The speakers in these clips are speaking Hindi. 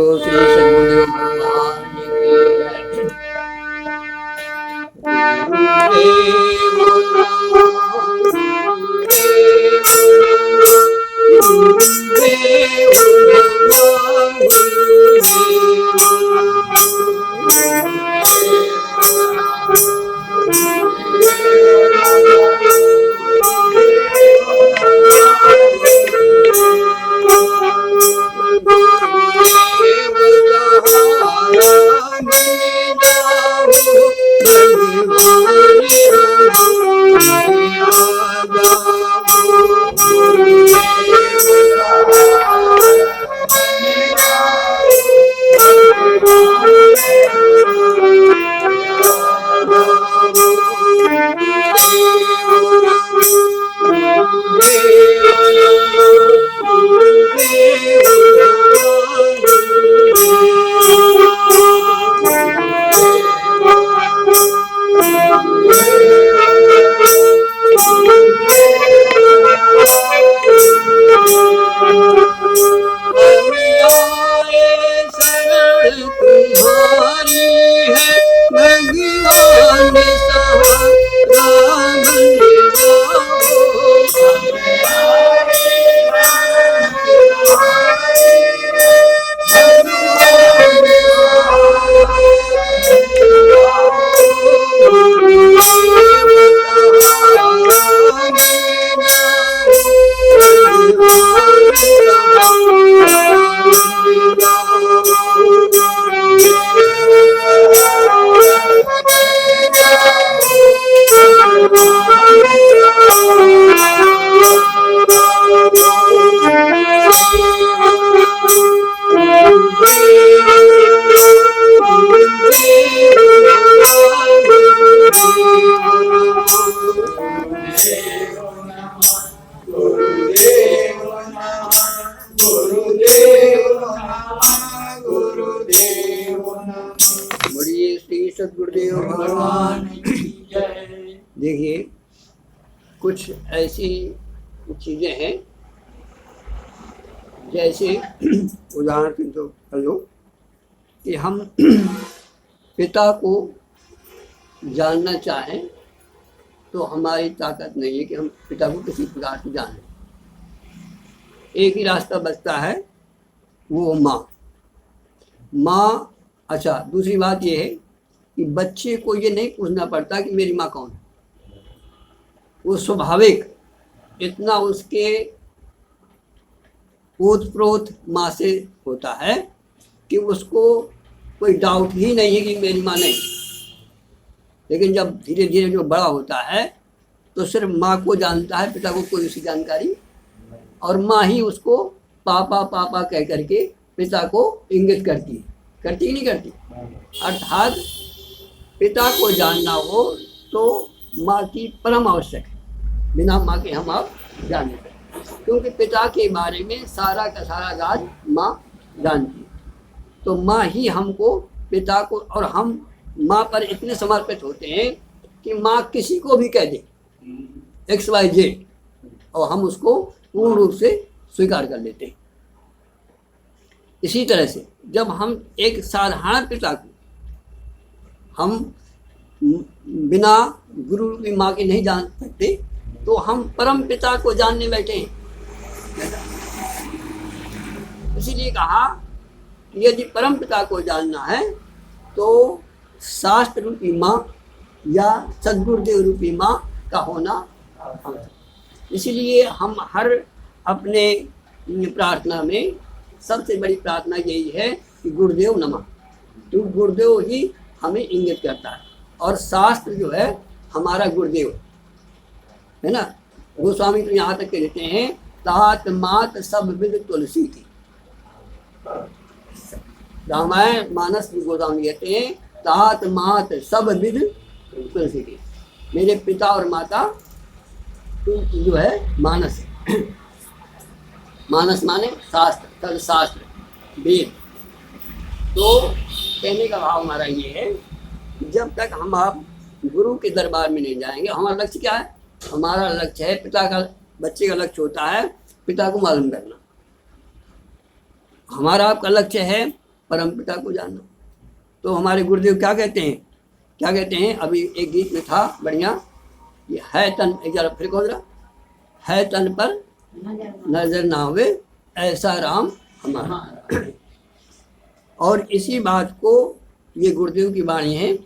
श्री सद्गुरुदेव भगवान की गुरुदेव सद्गुरुदेव भगवान की जय। देखिए, कुछ ऐसी चीजें हैं जैसे उदाहरण के तौर पर लो कि हम पिता को जानना चाहें तो हमारी ताकत नहीं है कि हम पिता को किसी प्रकार से जानें। एक ही रास्ता बचता है, वो माँ। अच्छा, दूसरी बात ये है कि बच्चे को ये नहीं पूछना पड़ता कि मेरी माँ कौन है। वो स्वाभाविक इतना उसके ओतप्रोत माँ से होता है कि उसको कोई डाउट ही नहीं है कि मेरी माँ नहीं। लेकिन जब धीरे धीरे जो बड़ा होता है तो सिर्फ माँ को जानता है, पिता को कोई उसकी जानकारी, और माँ ही उसको पापा पापा कह करके पिता को इंगित करती है। करती ही नहीं करती। अर्थात पिता को जानना हो तो माँ की परम आवश्यक है। बिना माँ के हम आप जान नहीं सकते, क्योंकि पिता के बारे में सारा का सारा राज माँ जानती है। तो माँ ही हमको, पिता को, और हम माँ पर इतने समर्पित होते हैं कि माँ किसी को भी कह दे XYZ और हम उसको पूर्ण रूप से स्वीकार कर लेते हैं। इसी तरह से जब हम एक साधारण पिता को हम बिना गुरु की माँ के नहीं जान सकते, तो हम परम पिता को जानने बैठे हैं। इसीलिए कहा कि यदि परम पिता को जानना है तो शास्त्र रूपी माँ या सद्गुरुदेव रूपी माँ का होना आवश्यक। इसीलिए हम हर अपने प्रार्थना में सबसे बड़ी प्रार्थना यही है कि गुरुदेव नमः। तो गुरुदेव ही हमें इंगित करता है, और शास्त्र जो है हमारा गुरुदेव है ना। गोस्वामी तो यहाँ तक कहते हैं, तात मात सब विद तुलसी थी। रामायण मानस गोस्वामी कहते हैं, तात मात सब विद तुलसी थी। मेरे पिता और माता जो है मानस है। मानस माने शास्त्र, तद शास्त्र, वेद। तो कहने का भाव हमारा ये है, जब तक हम आप गुरु के दरबार में नहीं जाएंगे, हमारा लक्ष्य क्या है? हमारा लक्ष्य है पिता का, बच्चे का लक्ष्य होता है पिता को मालूम करना। हमारा आपका लक्ष्य है परम पिता को जानना। तो हमारे गुरुदेव क्या कहते हैं, क्या कहते हैं, अभी एक गीत में था बढ़िया, ये है तन, एक जरा फिर कहो जरा, है तन पर नजर ना आवे ऐसा राम हमारा। और इसी बात को, ये गुरुदेव की वाणी है,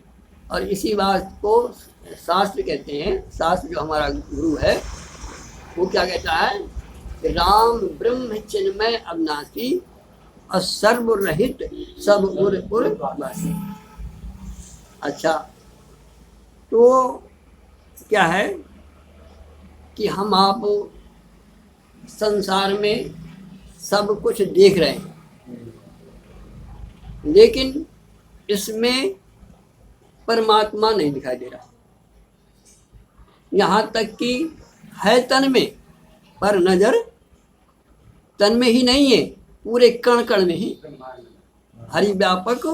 और इसी बात को शास्त्र कहते हैं। शास्त्र जो हमारा गुरु है वो क्या कहता है, राम ब्रह्म चिन्मय अविनाशी और सर्वरहित सब उर उर वासी। अच्छा, तो क्या है कि हम आप संसार में सब कुछ देख रहे हैं, लेकिन इसमें परमात्मा नहीं दिखाई दे रहा। यहाँ तक कि है तन में, पर नजर तन में ही नहीं है, पूरे कण कण में ही हरि व्यापक।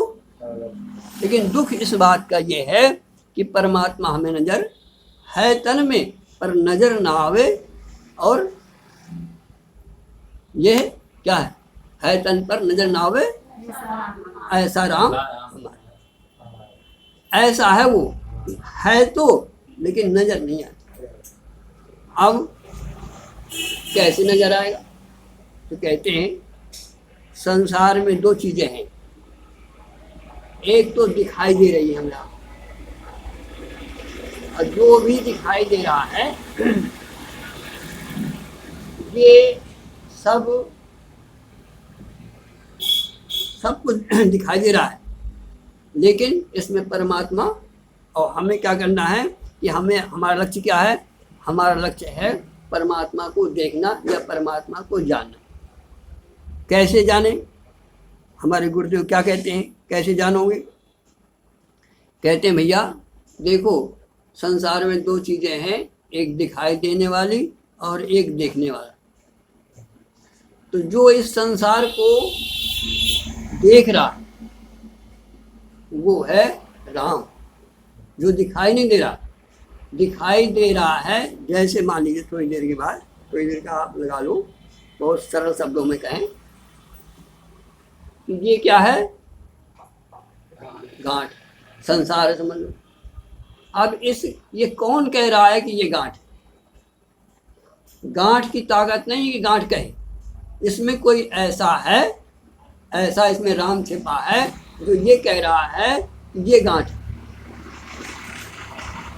लेकिन दुख इस बात का ये है कि परमात्मा हमें नजर है तन में, पर नजर ना आवे। और यह क्या है तन पर नजर ना आवे ऐसा राम हमारा। ऐसा है वो, है तो लेकिन नजर नहीं आता। अब कैसे नजर आएगा, तो कहते हैं संसार में दो चीजें हैं, एक तो दिखाई दे रही है हमें, और जो भी दिखाई दे रहा है ये सब कुछ दिखाई दे रहा है, लेकिन इसमें परमात्मा। और हमें क्या करना है कि हमें, हमारा लक्ष्य क्या है, हमारा लक्ष्य है परमात्मा को देखना या परमात्मा को जानना। कैसे जाने, हमारे गुरुदेव क्या कहते हैं, कैसे जानोगे, कहते हैं भैया देखो संसार में दो चीजें हैं, एक दिखाई देने वाली और एक देखने वाला। तो जो इस संसार को देख रहा है वो है राम, जो दिखाई नहीं दे रहा। दिखाई दे रहा है, जैसे मान लीजिए थोड़ी देर के बाद, थोड़ी देर का आप लगा लो, बहुत सरल शब्दों में कहें कि ये क्या है, गांठ, संसार है, समझ लो। अब ये कौन कह रहा है कि ये गांठ, गांठ की ताकत नहीं कि गांठ कहे, इसमें कोई ऐसा है, ऐसा इसमें राम छिपा है जो ये कह रहा है कि ये गांठ।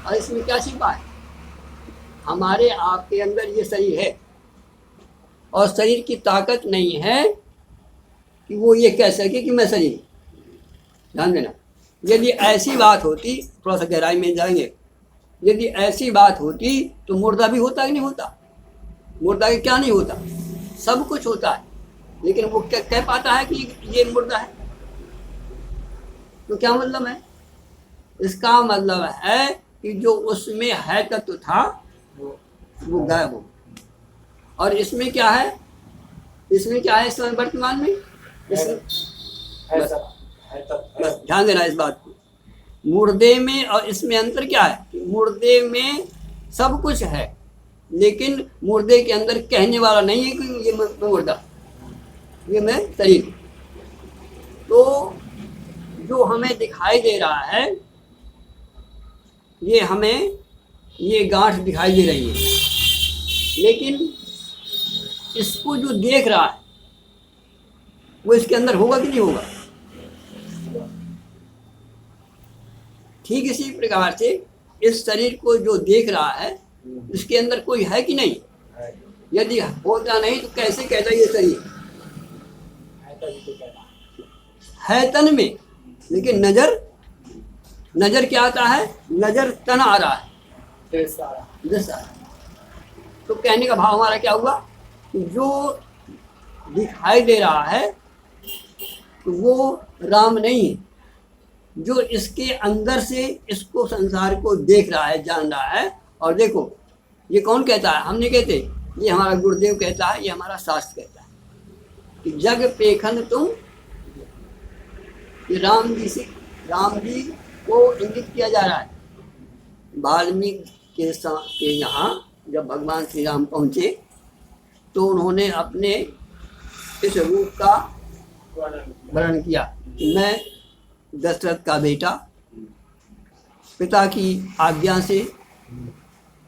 और इसमें क्या छिपा है, हमारे आपके अंदर ये शरीर है, और शरीर की ताकत नहीं है कि वो ये कह सके कि मैं शरीर। ध्यान देना, यदि ऐसी बात होती, थोड़ा सा गहराई में जाएंगे, यदि ऐसी बात होती तो मुर्दा भी होता कि नहीं होता। मुर्दा के क्या नहीं होता, सब कुछ होता है, लेकिन वो क्या कह पाता है कि ये मुर्दा है। तो क्या मतलब है, इसका मतलब है कि जो उसमें है तत्व था वो गायब हो। और इसमें क्या है, इसमें क्या है इस समय वर्तमान में, बस ध्यान देना इस बात को। मुर्दे में और इसमें अंतर क्या है, मुर्दे में सब कुछ है, लेकिन मुर्दे के अंदर कहने वाला नहीं है कि ये मैं मुर्दा, ये मैं शरीर। तो जो हमें दिखाई दे रहा है, ये हमें, ये गांठ दिखाई दे रही है, लेकिन इसको जो देख रहा है वो इसके अंदर होगा कि नहीं होगा। ठीक इसी प्रकार से इस शरीर को जो देख रहा है इसके अंदर कोई है कि नहीं। यदि होता नहीं तो कैसे कहता ये शरीर है तन में, लेकिन नजर क्या आता है, नजर तन आ रहा है, दृश्य आ रहा है। तो कहने का भाव हमारा क्या हुआ, जो दिखाई दे रहा है वो राम नहीं है, जो इसके अंदर से इसको, संसार को देख रहा है, जान रहा है। और देखो ये कौन कहता है, हम नहीं कहते, ये हमारा गुरुदेव कहता है, ये हमारा शास्त्र कहता है कि जग पेखन तुम, ये राम जी को इंगित किया जा रहा है। वाल्मीकि के यहाँ जब भगवान श्री राम पहुँचे तो उन्होंने अपने इस रूप का वर्णन किया कि मैं दशरथ का बेटा, पिता की आज्ञा से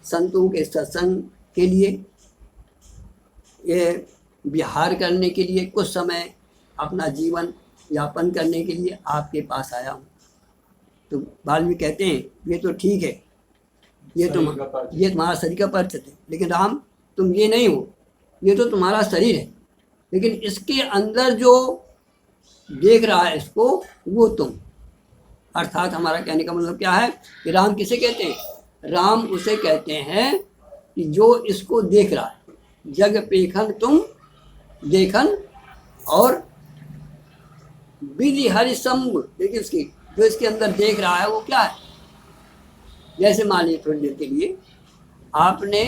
संतों के सत्संग के लिए, ये विहार करने के लिए, कुछ समय अपना जीवन यापन करने के लिए आपके पास आया हूँ। तो वाल्मीकि कहते हैं ये तो ठीक है, ये तुम्हारा शरीर का परिचित है, लेकिन राम तुम ये नहीं हो, ये तो तुम्हारा शरीर है, लेकिन इसके अंदर जो देख रहा है इसको वो तुम। अर्थात हमारा कहने का मतलब क्या है कि राम किसे कहते हैं? राम उसे कहते हैं कि जो इसको देख रहा है, जग पेखन तुम देखन और विधि हरि शंभु। देखिए उसकी जो इसके अंदर देख रहा है वो क्या है? जैसे मान लीजिए थोड़ी देर के लिए आपने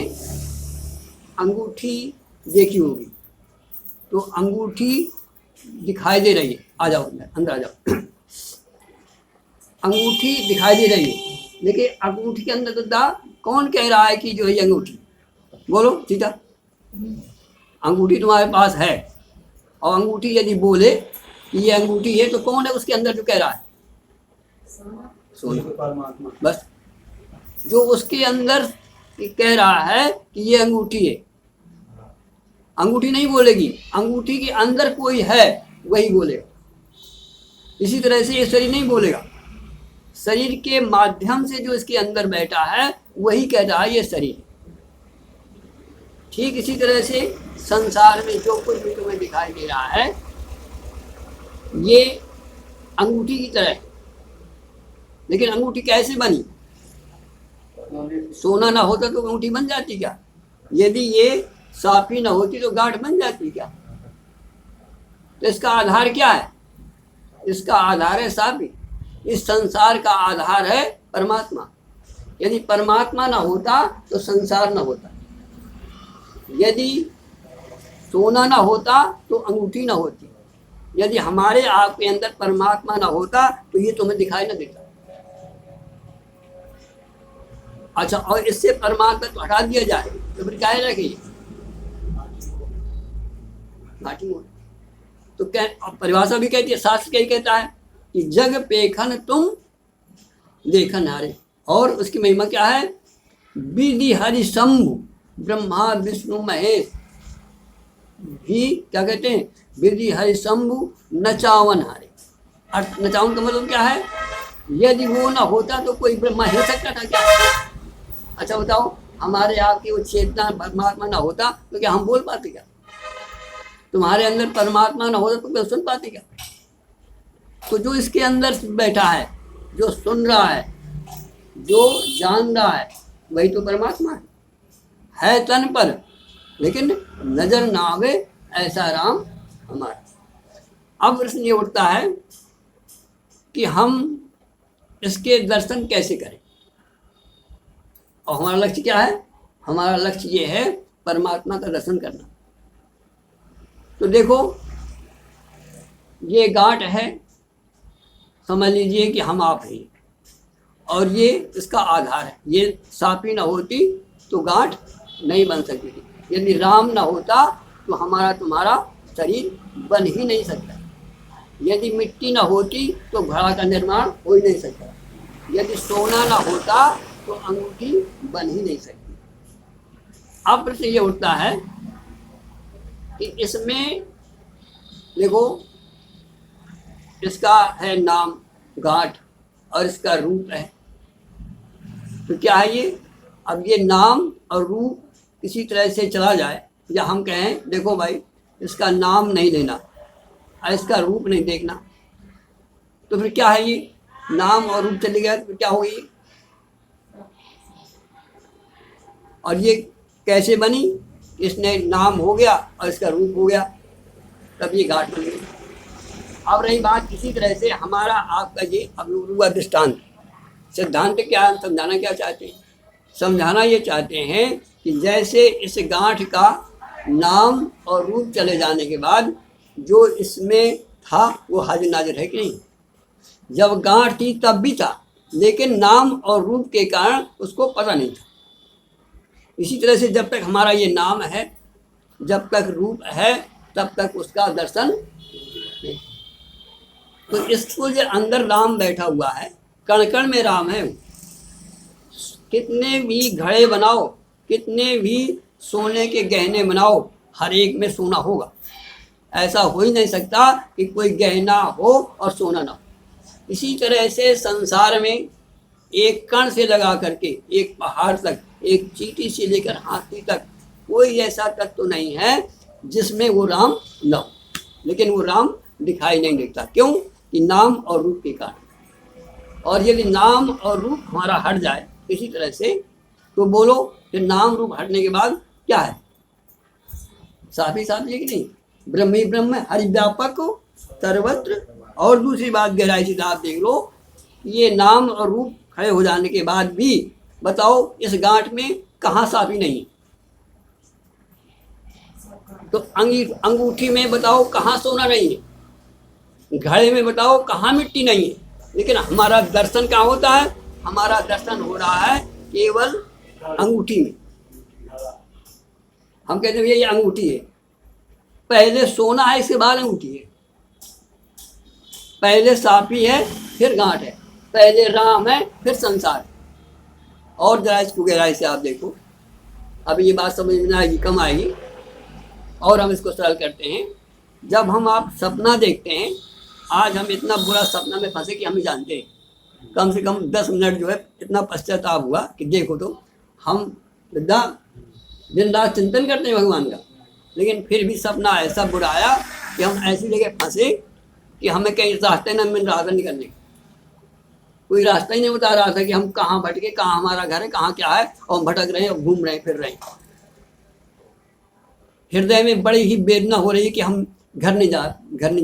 अंगूठी देखी होगी, तो अंगूठी दिखाई दे रही है, आ जाओ अंदर आ जाओ। अंगूठी दिखाई दे रही है, लेकिन अंगूठी के अंदर तो कौन कह रहा है कि जो है अंगूठी? बोलो सीधा। अंगूठी तुम्हारे पास है, और अंगूठी यदि बोले कि ये अंगूठी है, तो कौन है उसके अंदर जो कह रहा है? सोना, परमात्मा। बस जो उसके अंदर कह रहा है कि ये अंगूठी है, अंगूठी नहीं बोलेगी, अंगूठी के अंदर कोई है वही बोलेगा। इसी तरह से ये शरीर नहीं बोलेगा, शरीर के माध्यम से जो इसके अंदर बैठा है वही कह रहा है ये शरीर। ठीक इसी तरह से संसार में जो कुछ भी तुम्हें दिखाई दे रहा है ये अंगूठी की तरह है, लेकिन अंगूठी कैसे बनी? सोना ना होता तो अंगूठी बन जाती क्या? यदि ये साफी ना होती तो गांठ बन जाती क्या? तो इसका आधार क्या है? इसका आधार है साफी। इस संसार का आधार है परमात्मा। यदि परमात्मा ना होता तो संसार ना होता, यदि सोना ना होता तो अंगूठी ना होती, यदि हमारे आपके अंदर परमात्मा ना होता तो ये तुम्हें दिखाई ना देता। अच्छा, और इससे परमात्मा तो हटा दिया जाए तो फिर क्या रखेगी? घाटी मोड़। तो परिभाषा भी कहती है, शास्त्र क्या कहता है कि जग पेखन तुम देखन हारे। और उसकी महिमा क्या है? विधि हरि शंभु ब्रह्मा विष्णु महेश भी क्या कहते हैं? विधि हरि शंभु नचावन हारे। अर्थ नचावन का मतलब क्या है? यदि वो ना होता तो कोई ब्रह्मा हो सकता था क्या? अच्छा बताओ, हमारे आपकी वो चेतना परमात्मा ना होता तो क्या हम बोल पाते क्या? तुम्हारे अंदर परमात्मा ना होता तो क्या सुन पाते क्या? तो जो इसके अंदर बैठा है, जो सुन रहा है, जो जान रहा है, वही तो परमात्मा है तन पर, लेकिन नजर ना आवे ऐसा राम हमारा। अब प्रश्न ये उठता है कि हम इसके दर्शन कैसे करें? और हमारा लक्ष्य क्या है? हमारा लक्ष्य ये है परमात्मा का दर्शन करना। तो देखो ये गांठ है, समझ लीजिए कि हम आप हैं, और ये इसका आधार है। ये साफी ना होती तो गांठ नहीं बन सकती थी, यदि राम ना होता तो हमारा तुम्हारा शरीर बन ही नहीं सकता, यदि मिट्टी ना होती तो घड़ा का निर्माण हो ही नहीं सकता, यदि सोना ना होता तो अंगूठी बन ही नहीं सकती। अब प्रश्न ये उठता है कि इसमें देखो इसका है नाम गांठ और इसका रूप है, तो क्या है ये? अब ये नाम और रूप किसी तरह से चला जाए, या हम कहें देखो भाई इसका नाम नहीं लेना और इसका रूप नहीं देखना, तो फिर क्या है ये? नाम और रूप चले गया तो फिर क्या होगी? और ये कैसे बनी? इसने नाम हो गया और इसका रूप हो गया, तब ये घाट बन गई। अब रही बात इसी तरह से हमारा आपका ये अवलुआ दृष्टांत सिद्धांत क्या समझाना क्या चाहते हैं? समझाना ये चाहते हैं कि जैसे इस गांठ का नाम और रूप चले जाने के बाद जो इसमें था वो हाजिर नाजिर है कि नहीं? जब गांठ थी तब भी था, लेकिन नाम और रूप के कारण उसको पता नहीं था। इसी तरह से जब तक हमारा ये नाम है, जब तक रूप है, तब तक उसका दर्शन नहीं। तो इसको जो अंदर राम बैठा हुआ है, कण कण में राम है। कितने भी घड़े बनाओ, कितने भी सोने के गहने बनाओ, हर एक में सोना होगा। ऐसा हो ही नहीं सकता कि कोई गहना हो और सोना ना हो। इसी तरह से संसार में एक कण से लगा करके एक पहाड़ तक, एक चींटी से लेकर हाथी तक कोई ऐसा तत्व तो नहीं है जिसमें वो राम न हो। लेकिन वो राम दिखाई नहीं देता। क्यों? कि नाम और रूप के कारण। और यदि नाम और रूप हमारा हट जाए इसी तरह से, तो बोलो कि नाम रूप हटने के बाद क्या है? साफ ही साफ है कि नहीं? ब्रह्म ही ब्रह्म है, हरि व्यापक सर्वत्र। और दूसरी बात गहराई से आप देख लो, ये नाम और रूप खड़े हो जाने के बाद भी बताओ इस गांठ में कहाँ साफी नहीं है? तो अंगूठी में बताओ कहाँ सोना नहीं है? घड़े में बताओ कहाँ मिट्टी नहीं है? लेकिन हमारा दर्शन कहाँ होता है? हमारा दर्शन हो रहा है केवल अंगूठी में। हम कहते हैं ये अंगूठी है, पहले सोना है इसके बाद अंगूठी है। पहले साफी है फिर गांठ है, पहले राम है फिर संसार है। और जरा इसको गहराई से आप देखो, अब ये बात समझ में आएगी, कम आएगी। और हम इसको सरल करते हैं। जब हम आप सपना देखते हैं, आज हम इतना बुरा सपना में फंसे कि हम ही जानते हैं। कम से कम 10 मिनट जो है इतना पश्चाताप हुआ कि देखो तो हम दिन रात चिंतन करते हैं भगवान का, लेकिन फिर भी सपना ऐसा बुरा आया कि हम ऐसी जगह फंसे कि हमें कहीं रास्ते न मिल रहा था निकलने का। कोई रास्ता ही नहीं बता रहा था कि हम कहाँ भटके, कहाँ हमारा घर है, कहाँ क्या है, और हम भटक रहे हैं और घूम रहे हैं, फिर रहे हैं। हृदय में बड़ी ही वेदना हो रही है कि हम घर नहीं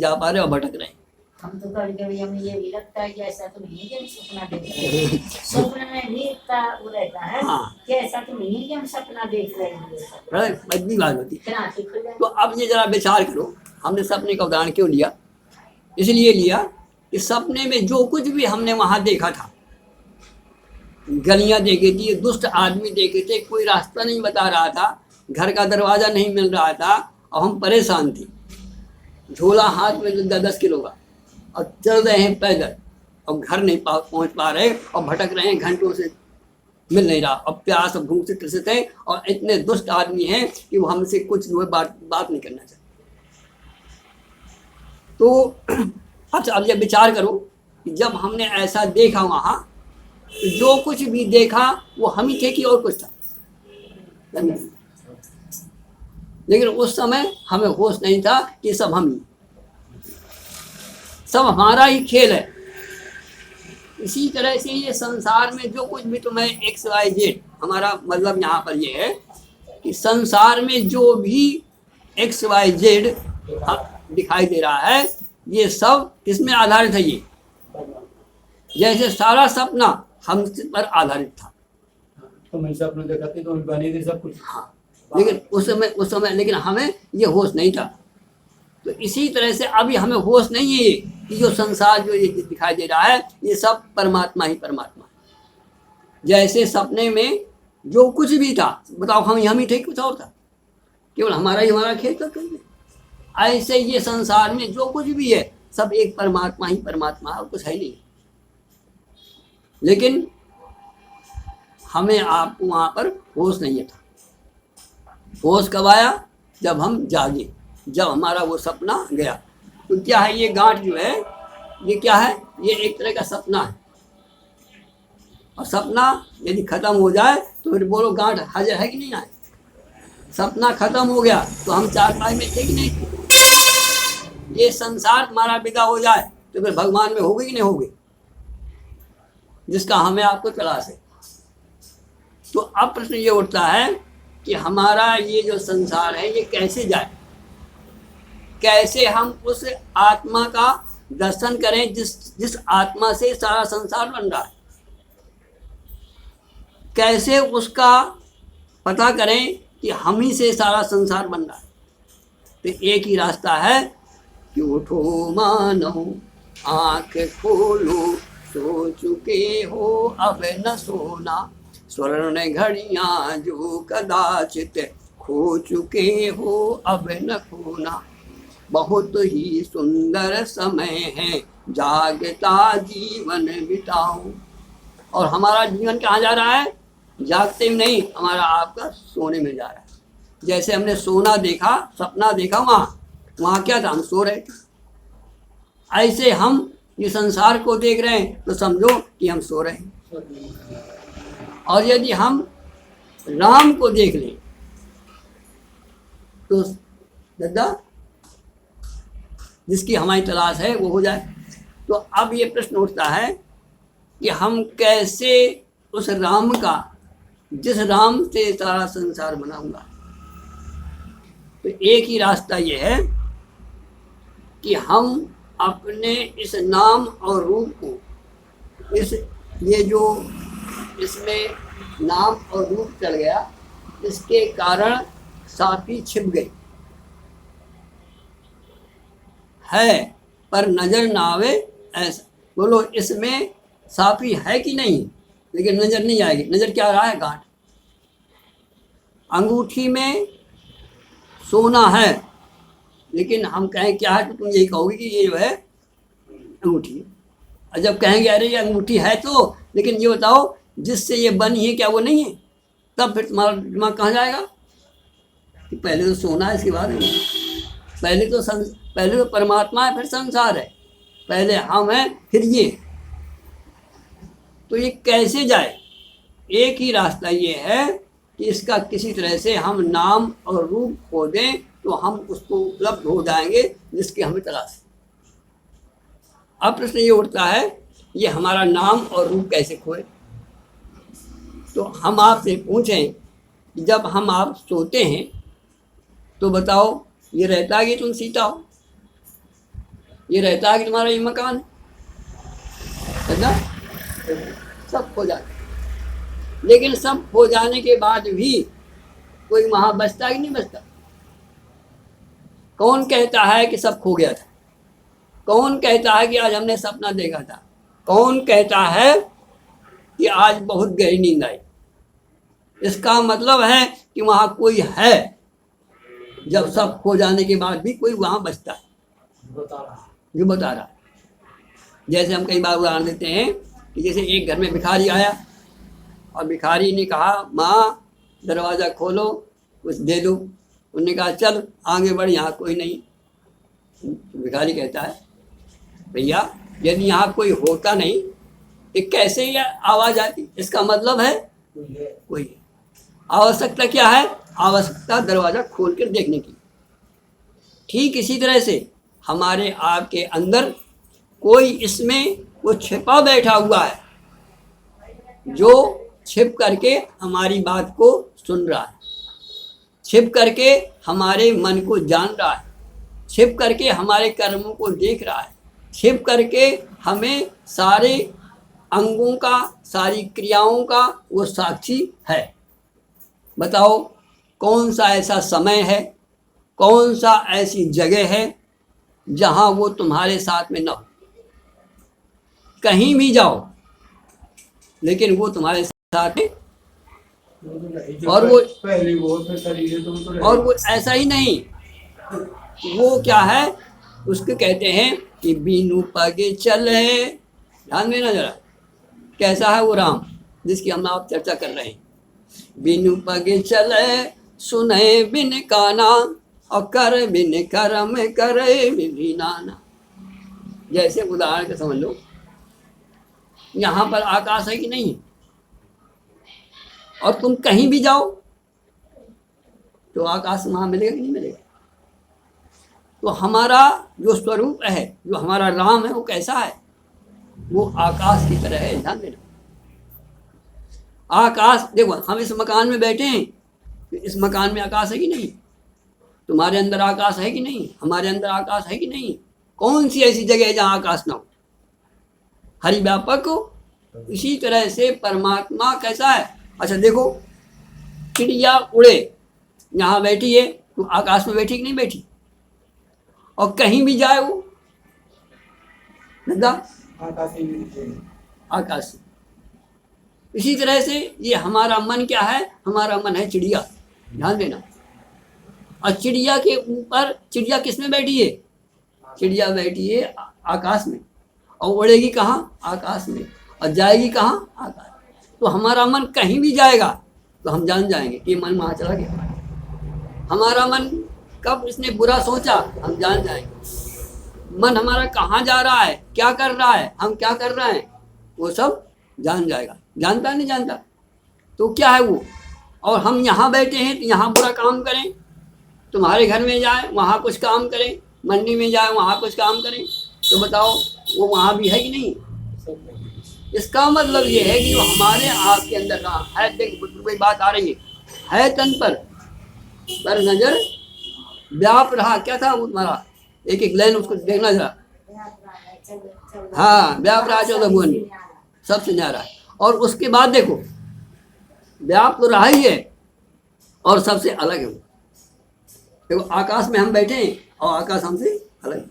जा पा रहे और भटक रहे हैं। हम तो कभी कभी हमें ये भी लगता है कि ऐसा तो नहीं है कि हम सपना देख रहे हैं। सपने में भी इतना वो रहता है कि ऐसा तो नहीं है कि हम सपना देख रहे हैं। बड़ी बात होती है। तो अब ये जरा विचार करो, हमने सपने का उदाहरण क्यों लिया? इसलिए लिया कि सपने में जो कुछ भी हमने वहां देखा था, गलियां देखी थी, दुष्ट आदमी देखे थे, कोई रास्ता नहीं बता रहा था, घर का दरवाजा नहीं मिल रहा था और हम परेशान थे। झोला हाथ में 10 किलो का और चल रहे हैं पैदल और घर नहीं पहुंच पा रहे और भटक रहे हैं, घंटों से मिल नहीं रहा और प्यास और भूख से त्रसित हैं और इतने दुष्ट आदमी हैं कि वो हमसे कुछ जो है बात नहीं करना चाहते। तो अच्छा अब ये विचार करो कि जब हमने ऐसा देखा वहाँ, तो जो कुछ भी देखा वो हम ही थे कि और कुछ था? लेकिन उस समय हमें होश नहीं था कि सब हम ही, सब हमारा ही खेल है। इसी तरह से ये संसार में जो कुछ भी तुम्हें XYZ, हमारा मतलब यहाँ पर ये है कि संसार में जो भी XYZ दिखाई दे रहा है, ये सब किसमें आधारित है? ये जैसे सारा सपना हम पर आधारित था। तो मैं सपना देखा थी तो बनी थी सब कुछ। हाँ, लेकिन उस समय लेकिन हमें ये होश नहीं था। तो इसी तरह से अभी हमें होश नहीं है कि जो संसार जो ये दिखाई दे रहा है ये सब परमात्मा ही परमात्मा है। जैसे सपने में जो कुछ भी था, बताओ हम ही थे, कुछ और था? केवल हमारा खेल था। ऐसे ये संसार में जो कुछ भी है सब एक परमात्मा ही परमात्मा है और कुछ है नहीं। लेकिन हमें आपको वहाँ पर होश नहीं था। होश कब आया? जब हम जागे, जब हमारा वो सपना गया। तो क्या है ये गांठ जो है, ये क्या है? ये एक तरह का सपना है। और सपना यदि खत्म हो जाए तो फिर बोलो गांठ हाजिर है कि नहीं आए? सपना खत्म हो गया तो हम चारपाई में थे कि नहीं थे? ये संसार हमारा विदा हो जाए तो फिर भगवान में होगी कि नहीं होगी, जिसका हमें आपको तलाश है। तो अब प्रश्न ये उठता है कि हमारा ये जो संसार है ये कैसे जाए, कैसे हम उस आत्मा का दर्शन करें जिस आत्मा से सारा संसार बन रहा है, कैसे उसका पता करें कि हम ही से सारा संसार बन रहा है। तो एक ही रास्ता है कि उठो मानो आँख खोलो, सो चुके हो अब न सोना, स्वर्ण घड़ियाँ जो कदाचित खो चुके हो अब न खोना। बहुत ही सुंदर समय है, जागता जीवन बिताओ। और हमारा जीवन कहाँ जा रहा है? जागते में नहीं, हमारा आपका सोने में जा रहा है। जैसे हमने सोना देखा, सपना देखा, वहाँ क्या था? हम सो रहे थे। ऐसे हम ये संसार को देख रहे हैं तो समझो कि हम सो रहे हैं। और यदि हम राम को देख लें तो दादा जिसकी हमारी तलाश है वो हो जाए। तो अब ये प्रश्न उठता है कि हम कैसे उस राम का, जिस राम से सारा संसार बना हुआ, तो एक ही रास्ता ये है कि हम अपने इस नाम और रूप को, ये जो इसमें नाम और रूप चल गया, इसके कारण साफी छिप गई है पर नजर ना आवे ऐसा। बोलो इसमें साफी है कि नहीं? लेकिन नजर नहीं आएगी। नजर क्या आ रहा है? गांठ। अंगूठी में सोना है, लेकिन हम कहें क्या है तो तुम यही कहोगे कि ये जो है अंगूठी। और जब कहेंगे अरे ये अंगूठी है तो, लेकिन ये बताओ जिससे ये बनी है क्या वो नहीं है? तब फिर तुम्हारा दिमाग कहाँ जाएगा कि पहले तो सोना है, इसके बाद पहले तो परमात्मा है, फिर संसार है, पहले हम हैं, फिर ये। तो ये कैसे जाए? एक ही रास्ता ये है कि इसका किसी तरह से हम नाम और रूप खो दें तो हम उसको उपलब्ध हो जाएंगे जिसकी हमें तलाश। अब प्रश्न ये उठता है ये हमारा नाम और रूप कैसे खोए? तो हम आपसे पूछें कि जब हम आप सोते हैं तो बताओ ये रहता है कि तुम सीता हो? ये रहता है कि तुम्हारा ये मकान है ना? सब खो जाता है। लेकिन सब खो जाने के बाद भी कोई वहाँ बचता है कि नहीं बचता? कौन कहता है कि सब खो गया था? कौन कहता है कि आज हमने सपना देखा था? कौन कहता है कि आज बहुत गहरी नींद आई? इसका मतलब है कि वहाँ कोई है। जब सब खो जाने के बाद भी कोई वहाँ बचता है जो बता रहा है। जैसे हम कई बार उदाहरण देते हैं कि जैसे एक घर में भिखारी आया और भिखारी ने कहा माँ दरवाज़ा खोलो कुछ दे दो। उन्होंने कहा चल आगे बढ़, यहाँ कोई नहीं। भिखारी कहता है भैया यदि यहाँ कोई होता नहीं तो कैसे ये आवाज़ आती? इसका मतलब है कोई है। आवश्यकता क्या है? आवश्यकता दरवाज़ा खोल कर देखने की। ठीक इसी तरह से हमारे आपके अंदर कोई इसमें वो छिपा बैठा हुआ है जो छिप करके हमारी बात को सुन रहा है, छिप करके हमारे मन को जान रहा है, छिप करके हमारे कर्मों को देख रहा है, छिप करके हमें सारे अंगों का, सारी क्रियाओं का वो साक्षी है। बताओ कौन सा ऐसा समय है, कौन सा ऐसी जगह है जहाँ वो तुम्हारे साथ में न हो? कहीं भी जाओ लेकिन वो तुम्हारे साथ में, और वो ऐसा ही नहीं, वो क्या है उसको कहते हैं कि बीनू पगे चले। ध्यान देना जरा, कैसा है वो राम जिसकी हम आप चर्चा कर रहे हैं। बीनू पगे चले सुने बिन काना और कर बिन करम करे विधि नाना। जैसे उदाहरण के समझ लो यहाँ पर आकाश है कि नहीं, और तुम कहीं भी जाओ तो आकाश वहाँ मिलेगा कि नहीं मिलेगा? तो हमारा जो स्वरूप है, जो हमारा राम है, वो कैसा है? वो आकाश की तरह है। ध्यान देना, आकाश। देखो हम इस मकान में बैठे हैं तो इस मकान में आकाश है कि नहीं? तुम्हारे अंदर आकाश है कि नहीं? हमारे अंदर आकाश है कि नहीं? कौन सी ऐसी जगह है जहाँ आकाश ना हो? हरि व्यापक हो। इसी तरह से परमात्मा कैसा है? अच्छा देखो चिड़िया उड़े, यहाँ बैठी है तो आकाश में बैठी कि नहीं बैठी? और कहीं भी जाए वो दादा आकाश से। इसी तरह से ये हमारा मन क्या है? हमारा मन है चिड़िया। ध्यान देना। और चिड़िया के ऊपर, चिड़िया किस में बैठी है? चिड़िया बैठी है आकाश में और उड़ेगी कहाँ? आकाश में। और जाएगी कहाँ? आकाश। तो हमारा मन कहीं भी जाएगा तो हम जान जाएंगे कि मन वहाँ चला गया। हमारा मन कब इसने बुरा सोचा हम जान जाएंगे। मन हमारा कहाँ जा रहा है, क्या कर रहा है, हम क्या कर रहे हैं, वो सब जान जाएगा। जानता नहीं जानता तो क्या है वो। और हम यहाँ बैठे हैं तो यहाँ बुरा काम करें, तुम्हारे घर में जाए वहाँ कुछ काम करें, मंडी में जाए वहाँ कुछ काम करें, तो बताओ वो वहाँ भी है कि नहीं? इसका मतलब ये है कि वो हमारे आप के अंदर रहा है। देखो कोई बात आ रही है तन पर नजर व्याप रहा। क्या था वो तुम्हारा? एक एक लाइन उसको देखना जरा। हाँ, व्याप रहा 14 भुवन में, सबसे न्यारा है। और उसके बाद देखो व्याप तो रहा ही है और सबसे अलग है वो। देखो आकाश में हम बैठे हैं और आकाश हमसे अलग है,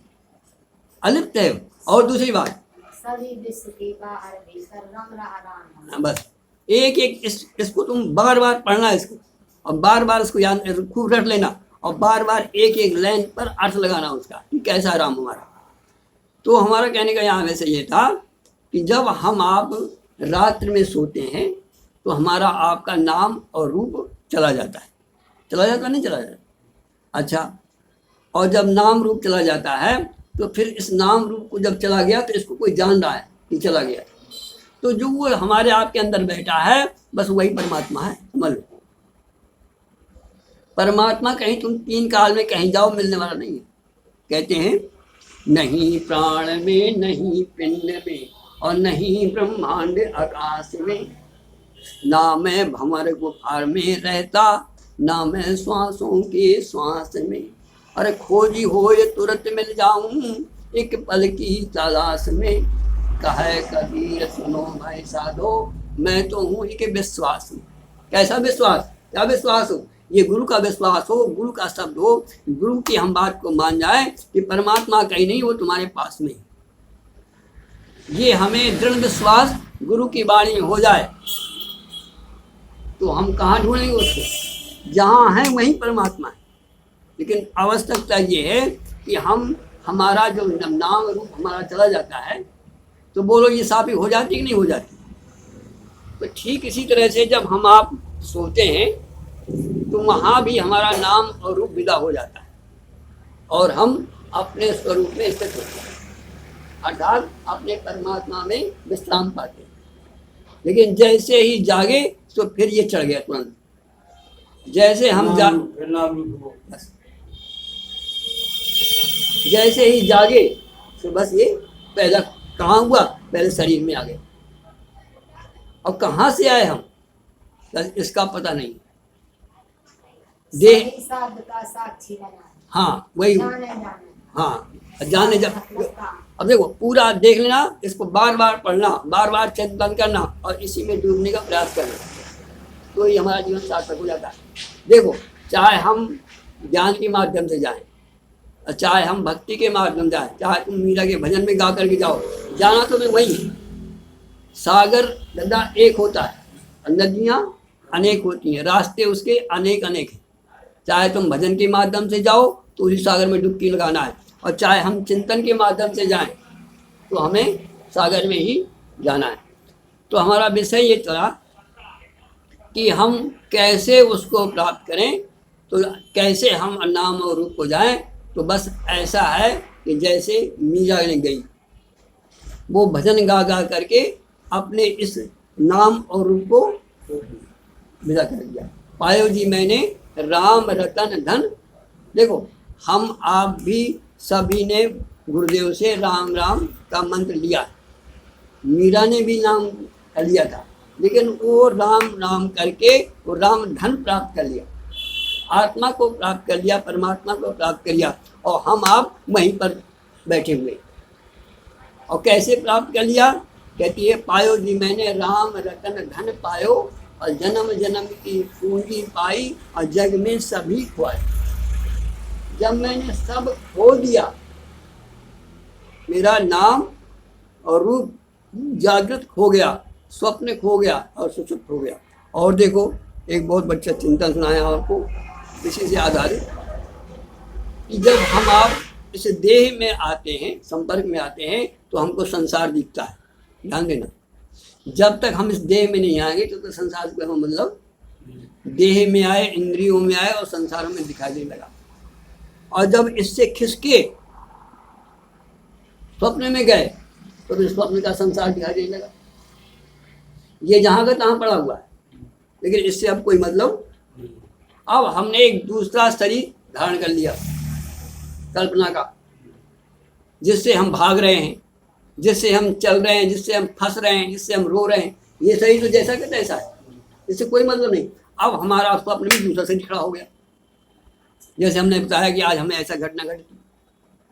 अलिप्त है। और दूसरी बात सभी विश्व के बाहर भीतर रम रहा राम। हाँ, बस एक एक इसको तुम बार बार पढ़ना है इसको, और बार बार इसको याद खूब रट लेना, और बार बार एक एक लाइन पर अर्थ लगाना उसका कि कैसा राम हमारा। तो हमारा कहने का यहाँ वैसे ये था कि जब हम आप रात्रि में सोते हैं तो हमारा आपका नाम और रूप चला जाता है। चला जाता नहीं चला जाता? अच्छा, और जब नाम रूप चला जाता है तो फिर इस नाम रूप को जब चला गया तो इसको कोई जान रहा है कि चला गया, तो जो वो हमारे आपके अंदर बैठा है बस वही परमात्मा है। समझ लो, परमात्मा कहीं तुम 3 काल में कहीं जाओ मिलने वाला नहीं है। कहते हैं नहीं प्राण में, नहीं पिंड में, और नहीं ब्रह्मांड आकाश में, ना मैं भंवर गुफार में रहता, ना मैं श्वासों के श्वास में। अरे खोजी हो ये तुरंत मिल जाऊं एक पल की तलाश में। कहे कबीर सुनो भाई साधो, मैं तो हूँ एक विश्वास में। कैसा विश्वास? क्या विश्वास हो? ये गुरु का विश्वास हो, गुरु का शब्द हो, गुरु की हम बात को मान जाए कि परमात्मा कहीं नहीं, वो तुम्हारे पास में। ये हमें दृढ़ विश्वास गुरु की वाणी में हो जाए तो हम कहाँ ढूंढेंगे उसको? जहाँ है वहीं परमात्मा है। लेकिन आवश्यकता ये है कि हम हमारा जो नाम रूप हमारा चला जाता है तो बोलो ये साफी हो जाती कि नहीं हो जाती? तो ठीक इसी तरह से जब हम आप सोते हैं तो वहाँ भी हमारा नाम और रूप विदा हो जाता है और हम अपने स्वरूप में स्थित होते हैं, अर्थात अपने परमात्मा में विश्राम पाते हैं। लेकिन जैसे ही जागे तो फिर ये चढ़ गया तुरंत। जैसे हम जैसे ही जागे तो बस ये पैदा कहाँ हुआ? पहले शरीर में आ गए, और कहाँ से आए हम बस इसका पता नहीं। देह शब्द का साक्षी बना। हाँ वही, जाने। हाँ जाने। जब अब देखो पूरा देख लेना, इसको बार बार पढ़ना, बार बार चित्त बंद करना और इसी में डूबने का प्रयास करना, तो ये हमारा जीवन सार्थक हो जाता है। देखो चाहे हम ज्ञान के माध्यम से जाएं, चाहे हम भक्ति के माध्यम जाएं, चाहे तुम मीरा के भजन में गा करके जाओ, जाना तो मैं वही है। सागर गंगा एक होता है, नदियाँ अनेक होती हैं, रास्ते उसके अनेक अनेक हैं। चाहे तुम भजन के माध्यम से जाओ तो उसी सागर में डुबकी लगाना है, और चाहे हम चिंतन के माध्यम से जाएं तो हमें सागर में ही जाना है। तो हमारा विषय ये था कि हम कैसे उसको प्राप्त करें, तो कैसे हम नाम और रूप को जाएं। तो बस ऐसा है कि जैसे मीरा ने गई, वो भजन गा गा करके अपने इस नाम और रूप को विदा कर दिया। पायो जी मैंने राम रतन धन। देखो हम आप भी सभी ने गुरुदेव से राम राम का मंत्र लिया, मीरा ने भी नाम लिया था, लेकिन वो राम राम करके वो राम धन प्राप्त कर लिया, आत्मा को प्राप्त कर लिया, परमात्मा को प्राप्त कर लिया, और हम आप वहीं पर बैठे हुए। और कैसे प्राप्त कर लिया? कहती है पायो जी मैंने राम रतन धन पायो, और जन्म जन्म की पूंजी पाई, और जग में सभी खोए। जब मैंने सब खो दिया, मेरा नाम और रूप जागृत खो गया, स्वप्न खो गया और सुषुप्त हो गया। और देखो एक बहुत बच्चा चिंतन सुनाया आपको इसी से आधारित कि जब हम आप इस देह में आते हैं, संपर्क में आते हैं, तो हमको संसार दिखता है। ध्यान देना, जब तक हम इस देह में नहीं आएंगे तो संसार से कोई मतलब, देह में आए, इंद्रियों में आए और संसार में दिखाई देने लगा। और जब इससे खिसके स्वप्न में गए तो फिर स्वप्न का संसार दिखाई देने लगा। ये जहाँ का तहाँ पड़ा हुआ है, लेकिन इससे अब कोई मतलब। अब हमने एक दूसरा शरीर धारण कर लिया कल्पना का, जिससे हम भाग रहे हैं, जिससे हम चल रहे हैं, जिससे हम फंस रहे हैं, जिससे हम रो रहे हैं। ये शरीर तो जैसा का तैसा है, इससे कोई मतलब नहीं। अब हमारा स्वप्न में दूसरा शरीर खड़ा हो गया। जैसे हमने बताया कि आज हमें ऐसा घटना घटी,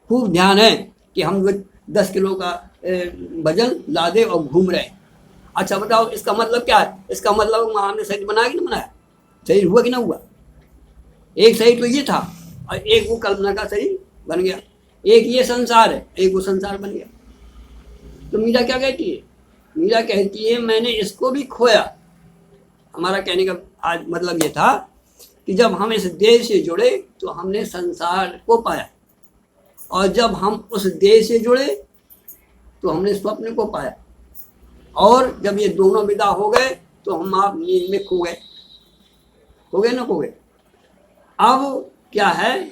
खूब ध्यान है कि हम 10 किलो का वजन लादे और घूम रहे हैं। अच्छा बताओ, इसका मतलब क्या है? इसका मतलब हमने शरीर बनाया कि नहीं बनाया? शरीर हुआ कि ना हुआ? एक शरीर तो ये था और एक वो कल्पना का शरीर बन गया। एक ये संसार है, एक वो संसार बन गया। तो मीरा क्या कहती है? मीरा कहती है मैंने इसको भी खोया। हमारा कहने का आज मतलब ये था कि जब हम इस देह से जुड़े तो हमने संसार को पाया, और जब हम उस देह से जुड़े तो हमने स्वप्न को पाया, और जब ये दोनों विदा हो गए तो हम आप नींद में खो गए। हो गए ना, खो गए। अब क्या है,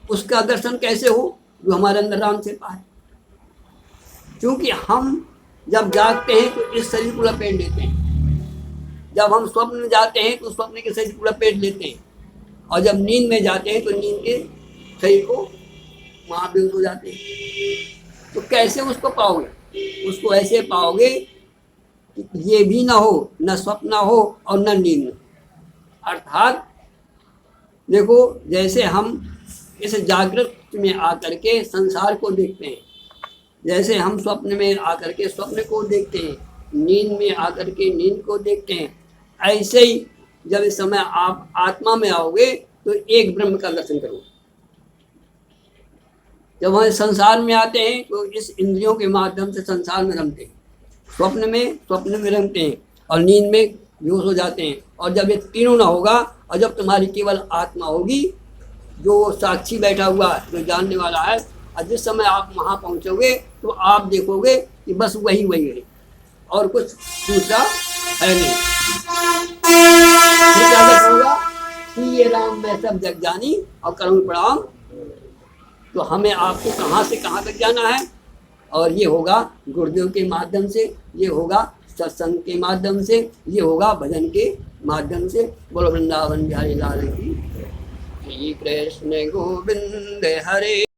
उसका दर्शन कैसे हो? जो हमारे अंदर राम से पाए। क्योंकि हम जब जागते हैं तो इस शरीर को लपेट लेते हैं, जब हम स्वप्न में जाते हैं तो स्वप्न के शरीर को लपेट लेते हैं, और जब नींद में जाते हैं तो नींद के शरीर को वहाँ बेहोश हो जाते हैं। तो कैसे उसको पाओगे? उसको ऐसे पाओगे कि ये भी ना हो, न स्वप्न हो और न नींद। अर्थात देखो, जैसे हम इस जागृत में आकर के संसार को देखते हैं, जैसे हम स्वप्न में आकर के स्वप्न को देखते हैं, नींद में आकर के नींद को देखते हैं, ऐसे ही जब इस समय आप आत्मा में आओगे तो एक ब्रह्म का दर्शन करो। जब हम संसार में आते हैं तो इस इंद्रियों के माध्यम से संसार में रमते हैं, स्वप्न में रमते हैं, और नींद में बेहोश हो जाते हैं। और जब ये तीनों ना होगा, और जब तुम्हारी केवल आत्मा होगी, जो साक्षी बैठा हुआ है, जो जानने वाला है, और जिस समय आप वहाँ पहुँचोगे तो आप देखोगे कि बस वही है, और कुछ दूसरा है नहीं। फिर क्या होगा कि ये राम मैं सब जग जानी और करूँ प्रणाम। तो हमें आपको कहाँ से कहाँ तक जाना है, और ये होगा गुरुदेव के माध्यम से, ये होगा सत्संग के माध्यम से, ये होगा भजन के माध्यम से। बोलो वृंदावन बिहारी लाल की। श्री कृष्ण गोविंद हरे।